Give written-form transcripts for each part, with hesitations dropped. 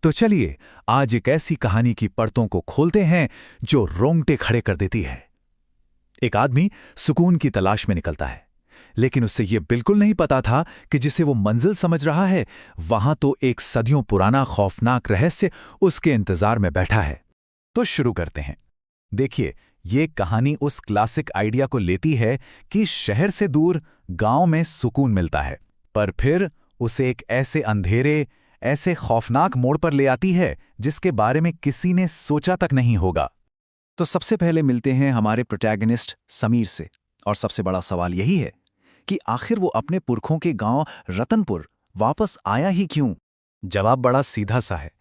तो चलिए आज एक ऐसी कहानी की परतों को खोलते हैं जो रोंगटे खड़े कर देती है। एक आदमी सुकून की तलाश में निकलता है, लेकिन उससे यह बिल्कुल नहीं पता था कि जिसे वो मंजिल समझ रहा है वहां तो एक सदियों पुराना खौफनाक रहस्य उसके इंतजार में बैठा है। तो शुरू करते हैं। देखिए, ये कहानी उस क्लासिक आइडिया को लेती है कि शहर से दूर गांव में सुकून मिलता है, पर फिर उसे एक ऐसे अंधेरे, ऐसे खौफनाक मोड़ पर ले आती है जिसके बारे में किसी ने सोचा तक नहीं होगा। तो सबसे पहले मिलते हैं हमारे प्रोटैगनिस्ट समीर से, और सबसे बड़ा सवाल यही है कि आखिर वो अपने पुरखों के गांव रतनपुर वापस आया ही क्यों? जवाब बड़ा सीधा सा है।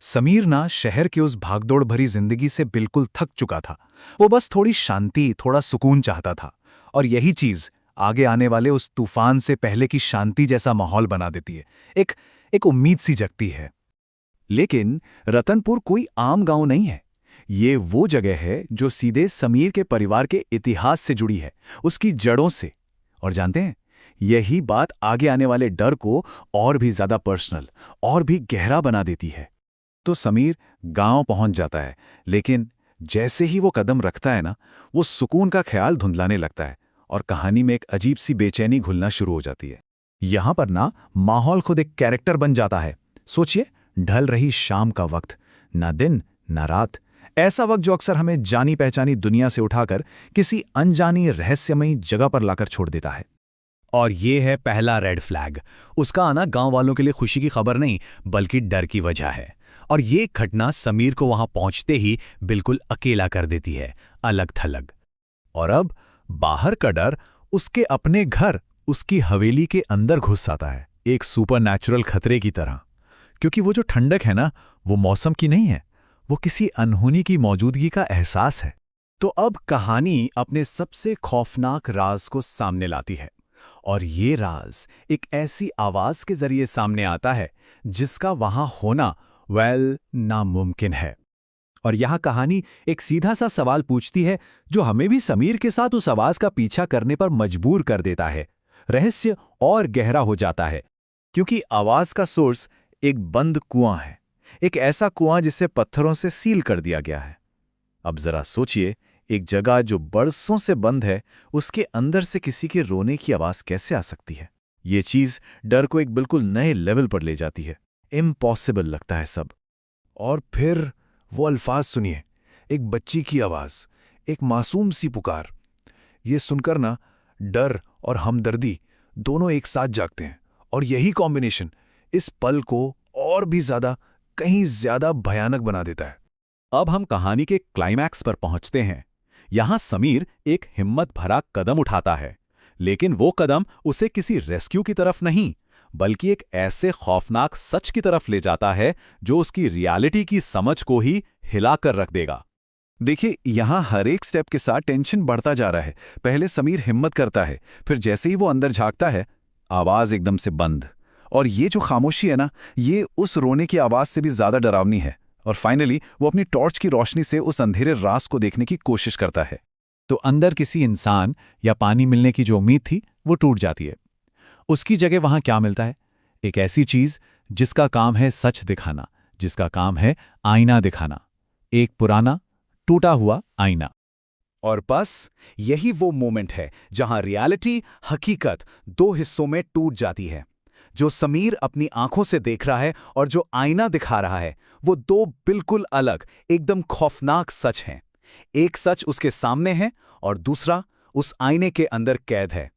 समीर ना शहर के उस भागदौड़ भरी जिंदगी से बिल्कुल थक चुका था। वो बस थोड़ी शांति, थोड़ा सुकून चाहता था, और यही चीज आगे आने वाले उस तूफान से पहले की शांति जैसा माहौल बना देती है। एक उम्मीद सी जगती है। लेकिन रतनपुर कोई आम गांव नहीं है। ये वो जगह है जो सीधे समीर के परिवार के इतिहास से जुड़ी है, उसकी जड़ों से। और जानते हैं, यही बात आगे आने वाले डर को और भी ज्यादा पर्सनल और भी गहरा बना देती है। तो समीर गांव पहुंच जाता है, लेकिन जैसे ही वो कदम रखता है ना, वो सुकून का ख्याल धुंधलाने लगता है और कहानी में एक अजीब सी बेचैनी घुलना शुरू हो जाती है। यहां पर ना माहौल खुद एक कैरेक्टर बन जाता है। सोचिए, ढल रही शाम का वक्त, ना दिन ना रात, ऐसा वक्त जो अक्सर हमें जानी पहचानी दुनिया से उठाकर किसी अनजानी रहस्यमयी जगह पर लाकर छोड़ देता है। और ये है पहला रेड फ्लैग। उसका आना गांव वालों के लिए खुशी की खबर नहीं, बल्कि डर की वजह है। और ये घटना समीर को वहां पहुंचते ही बिल्कुल अकेला कर देती है, अलग थलग। और अब बाहर का डर उसके अपने घर, उसकी हवेली के अंदर घुस आता है, एक सुपरनैचुरल खतरे की तरह। क्योंकि वो जो ठंडक है ना, वो मौसम की नहीं है, वो किसी अनहोनी की मौजूदगी का एहसास है। तो अब कहानी अपने सबसे खौफनाक राज को सामने लाती है, और ये राज एक ऐसी आवाज के जरिए सामने आता है जिसका वहां होना नामुमकिन है। और यह कहानी एक सीधा सा सवाल पूछती है जो हमें भी समीर के साथ उस आवाज का पीछा करने पर मजबूर कर देता है। रहस्य और गहरा हो जाता है, क्योंकि आवाज का सोर्स एक बंद कुआं है, एक ऐसा कुआं जिसे पत्थरों से सील कर दिया गया है। अब जरा सोचिए, एक जगह जो बरसों से बंद है, उसके अंदर से किसी के रोने की आवाज कैसे आ सकती है? ये चीज डर को एक बिल्कुल नए लेवल पर ले जाती है। इम्पॉसिबल लगता है सब। और फिर वो अल्फाज सुनिए, एक बच्ची की आवाज, एक मासूम सी पुकार। ये सुनकर ना डर और हमदर्दी दोनों एक साथ जागते हैं, और यही कॉम्बिनेशन इस पल को और भी ज्यादा, कहीं ज्यादा भयानक बना देता है। अब हम कहानी के क्लाइमैक्स पर पहुंचते हैं। यहां समीर एक हिम्मत भरा कदम उठाता है, लेकिन वो कदम उसे किसी रेस्क्यू की तरफ नहीं, बल्कि एक ऐसे खौफनाक सच की तरफ ले जाता है जो उसकी रियलिटी की समझ को ही हिलाकर रख देगा। देखिए, यहां हर एक स्टेप के साथ टेंशन बढ़ता जा रहा है। पहले समीर हिम्मत करता है, फिर जैसे ही वो अंदर झांकता है, आवाज एकदम से बंद। और ये जो खामोशी है ना, ये उस रोने की आवाज से भी ज्यादा डरावनी है। और फाइनली वो अपनी टॉर्च की रोशनी से उस अंधेरे राज को देखने की कोशिश करता है, तो अंदर किसी इंसान या पानी मिलने की जो उम्मीद थी वो टूट जाती है। उसकी जगह वहां क्या मिलता है? एक ऐसी चीज जिसका काम है सच दिखाना, जिसका काम है आईना दिखाना। एक पुराना टूटा हुआ आईना। और बस यही वो मोमेंट है जहां रियलिटी, हकीकत दो हिस्सों में टूट जाती है। जो समीर अपनी आंखों से देख रहा है और जो आईना दिखा रहा है, वो दो बिल्कुल अलग, एकदम खौफनाक सच हैं। एक सच उसके सामने है और दूसरा उस आईने के अंदर कैद है।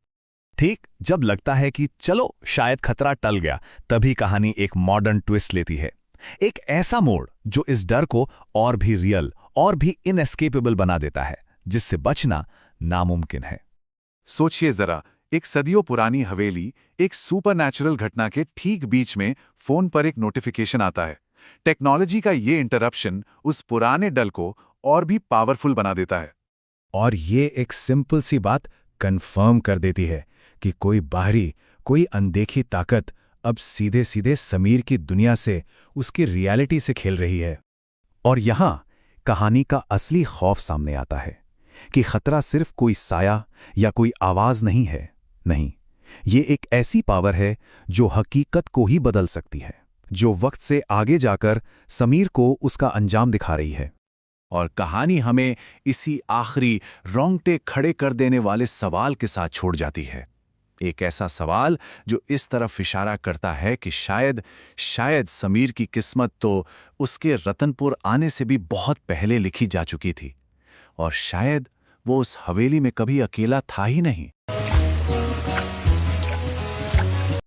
ठीक जब लगता है कि चलो शायद खतरा टल गया, तभी कहानी एक मॉडर्न ट्विस्ट लेती है। एक ऐसा मोड़ जो इस डर को और भी रियल और भी इनएस्केपेबल बना देता है, जिससे बचना नामुमकिन है। सोचिए जरा, एक सदियों पुरानी हवेली, एक सुपरनैचुरल घटना के ठीक बीच में फोन पर एक नोटिफिकेशन आता है। टेक्नोलॉजी का ये इंटरप्शन उस पुराने डर को और भी पावरफुल बना देता है। और ये एक सिंपल सी बात कंफर्म कर देती है कि कोई बाहरी, कोई अनदेखी ताकत अब सीधे सीधे समीर की दुनिया से, उसकी रियलिटी से खेल रही है। और यहां कहानी का असली खौफ सामने आता है कि खतरा सिर्फ कोई साया या कोई आवाज नहीं है। नहीं, ये एक ऐसी पावर है जो हकीकत को ही बदल सकती है। जो वक्त से आगे जाकर समीर को उसका अंजाम दिखा रही है। और कहानी हमें इसी आखिरी रोंगटे खड़े कर देने वाले सवाल के साथ छोड़ जाती है। एक ऐसा सवाल जो इस तरफ इशारा करता है कि शायद समीर की किस्मत तो उसके रतनपुर आने से भी बहुत पहले लिखी जा चुकी थी, और शायद वो उस हवेली में कभी अकेला था ही नहीं।